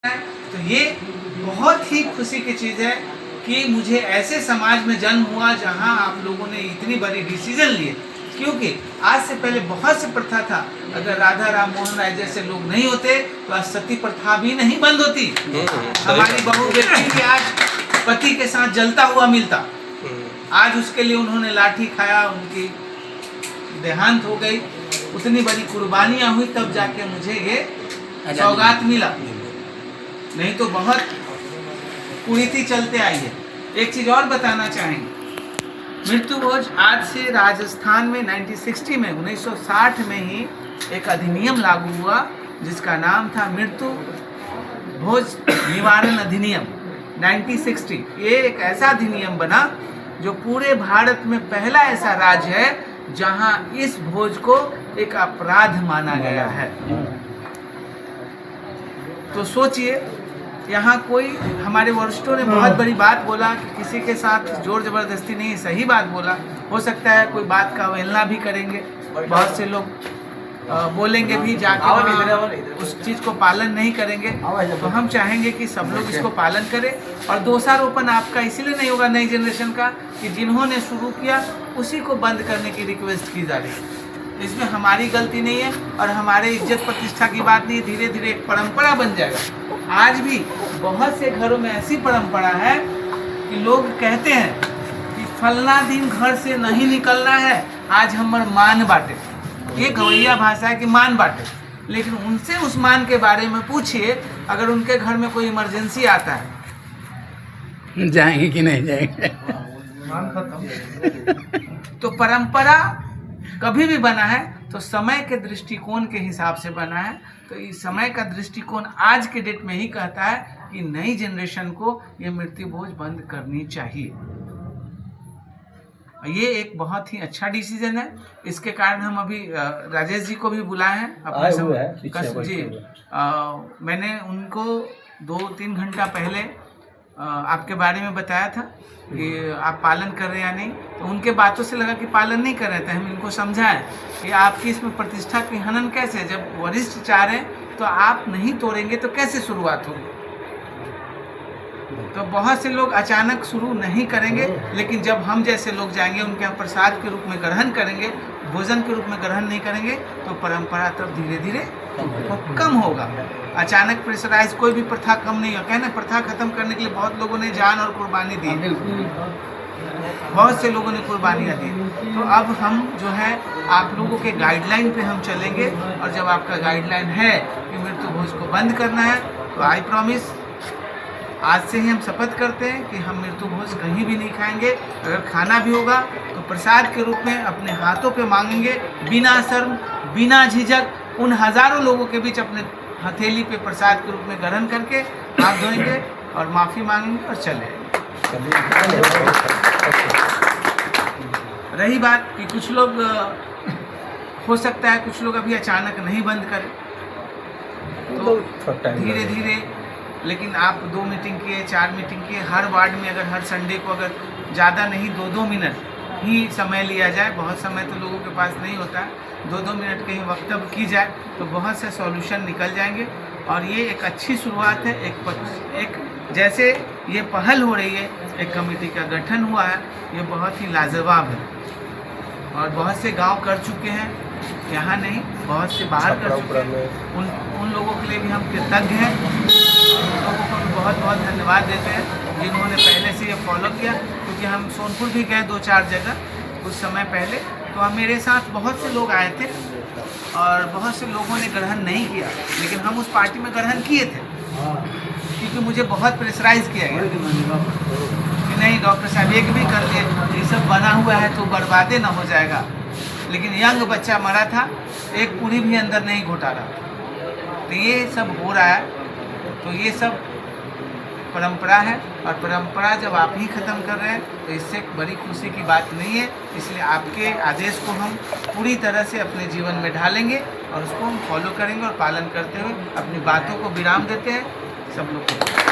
तो ये बहुत ही खुशी की चीज़ है कि मुझे ऐसे समाज में जन्म हुआ जहां आप लोगों ने इतनी बड़ी डिसीजन लिए। क्योंकि आज से पहले बहुत से प्रथा था, अगर राधा राम मोहन राय जैसे लोग नहीं होते तो आज सती प्रथा भी नहीं बंद होती। हमारी बहू बेटी भी आज पति के साथ जलता हुआ मिलता। आज उसके लिए उन्होंने लाठी खाया, उनकी देहांत हो गई, उतनी बड़ी कुर्बानियां हुई, तब जाके मुझे ये सौगात मिला। नहीं तो बहुत कुरीति चलते आई है। एक चीज और बताना चाहेंगे, मृत्यु भोज आज से राजस्थान में 1960 में ही एक अधिनियम लागू हुआ जिसका नाम था मृत्यु भोज निवारण अधिनियम 1960। ये एक ऐसा अधिनियम बना जो पूरे भारत में पहला ऐसा राज्य है जहां इस भोज को एक अपराध माना गया है। तो सोचिए, यहाँ कोई हमारे वरिष्ठों ने बहुत बड़ी बात बोला कि किसी के साथ जोर जबरदस्ती नहीं, सही बात बोला। हो सकता है कोई बात का अवहेलना भी करेंगे, बहुत से लोग बोलेंगे भी जाके उस चीज़ को पालन नहीं करेंगे। तो हम चाहेंगे कि सब लोग इसको पालन करें। और दोषारोपण आपका इसीलिए नहीं होगा नई जनरेशन का कि जिन्होंने शुरू किया उसी को बंद करने की रिक्वेस्ट की जा रही है। इसमें हमारी गलती नहीं है और हमारे इज्जत प्रतिष्ठा की बात नहीं। धीरे धीरे एक परंपरा बन जाएगा। आज भी बहुत से घरों में ऐसी परंपरा है कि लोग कहते हैं कि फलना दिन घर से नहीं निकलना है, आज हमर मान बांटे। ये गवैया भाषा है कि मान बांटे, लेकिन उनसे उस मान के बारे में पूछिए, अगर उनके घर में कोई इमरजेंसी आता है जाएंगे कि नहीं जाएंगे। मान खत्म। तो परंपरा कभी भी बना है तो समय के दृष्टिकोण के हिसाब से बना है। तो इस समय का दृष्टिकोण आज के डेट में ही कहता है कि नई जनरेशन को ये मृत्यु भोज बंद करनी चाहिए। ये एक बहुत ही अच्छा डिसीजन है। इसके कारण हम अभी राजेश जी को भी बुलाए हैं अपने जी। मैंने उनको 2-3 घंटा पहले आपके बारे में बताया था कि आप पालन कर रहे हैं या नहीं। तो उनके बातों से लगा कि पालन नहीं कर रहे थे। हम इनको समझाएं कि आपकी इसमें प्रतिष्ठा की हनन कैसे, जब वरिष्ठ चाह रहे हैं तो आप नहीं तोड़ेंगे तो कैसे शुरुआत होगी। तो बहुत से लोग अचानक शुरू नहीं करेंगे, लेकिन जब हम जैसे लोग जाएंगे उनके यहाँ प्रसाद के रूप में ग्रहण करेंगे, भोजन के रूप में ग्रहण नहीं करेंगे, तो परंपरा तब धीरे धीरे कम होगा। अचानक प्रेशराइज कोई भी प्रथा कम नहीं हो। कहना प्रथा खत्म करने के लिए बहुत लोगों ने जान और कुर्बानी दी, बहुत से लोगों ने कुर्बानियाँ दी। तो अब हम जो है आप लोगों के गाइडलाइन पे हम चलेंगे, और जब आपका गाइडलाइन है कि मृत्यु भोज को बंद करना है तो आई प्रॉमिस, आज से ही हम शपथ करते हैं कि हम मृत्यु भोज कहीं भी नहीं खाएंगे। अगर खाना भी होगा तो प्रसाद के रूप में अपने हाथों पे मांगेंगे, बिना शर्म बिना झिझक, उन हजारों लोगों के बीच अपने हथेली पे प्रसाद के रूप में ग्रहण करके हाथ धोएंगे और माफ़ी मांगेंगे और चले। रही बात कि कुछ लोग हो सकता है कुछ लोग अभी अचानक नहीं बंद करें, तो धीरे धीरे, लेकिन आप 2 मीटिंग किए, 4 मीटिंग किए, हर वार्ड में अगर हर संडे को अगर ज़्यादा नहीं 2-2 मिनट ही समय लिया जाए, बहुत समय तो लोगों के पास नहीं होता है, 2-2 मिनट कहीं वक्तव्य की जाए तो बहुत से सॉल्यूशन निकल जाएंगे। और ये एक अच्छी शुरुआत है। एक जैसे ये पहल हो रही है, एक कमेटी का गठन हुआ है, ये बहुत ही लाजवाब है। और बहुत से गांव कर चुके हैं, यहाँ नहीं, बहुत से बाहर कर चुके हैं। उन लोगों के लिए भी हम कृतज्ञ हैं। उन लोगों को भी बहुत बहुत धन्यवाद देते हैं जिन्होंने पहले से ये फॉलो किया। क्योंकि हम सोनपुर भी गए 2-4 जगह कुछ समय पहले, तो मेरे साथ बहुत से लोग आए थे और बहुत से लोगों ने ग्रहण नहीं किया, लेकिन हम उस पार्टी में ग्रहण किए थे क्योंकि मुझे बहुत प्रेशराइज किया गया कि नहीं डॉक्टर साहब एक भी कर ले, ये सब बना हुआ है तो बर्बादे ना हो जाएगा। लेकिन यंग बच्चा मरा था, एक पूरी भी अंदर नहीं घोटा रहा। तो ये सब हो रहा है, तो ये सब परंपरा है। और परंपरा जब आप ही ख़त्म कर रहे हैं तो इससे बड़ी खुशी की बात नहीं है। इसलिए आपके आदेश को हम पूरी तरह से अपने जीवन में ढालेंगे और उसको हम फॉलो करेंगे और पालन करते हुए अपनी बातों को विराम देते हैं। सब लोग को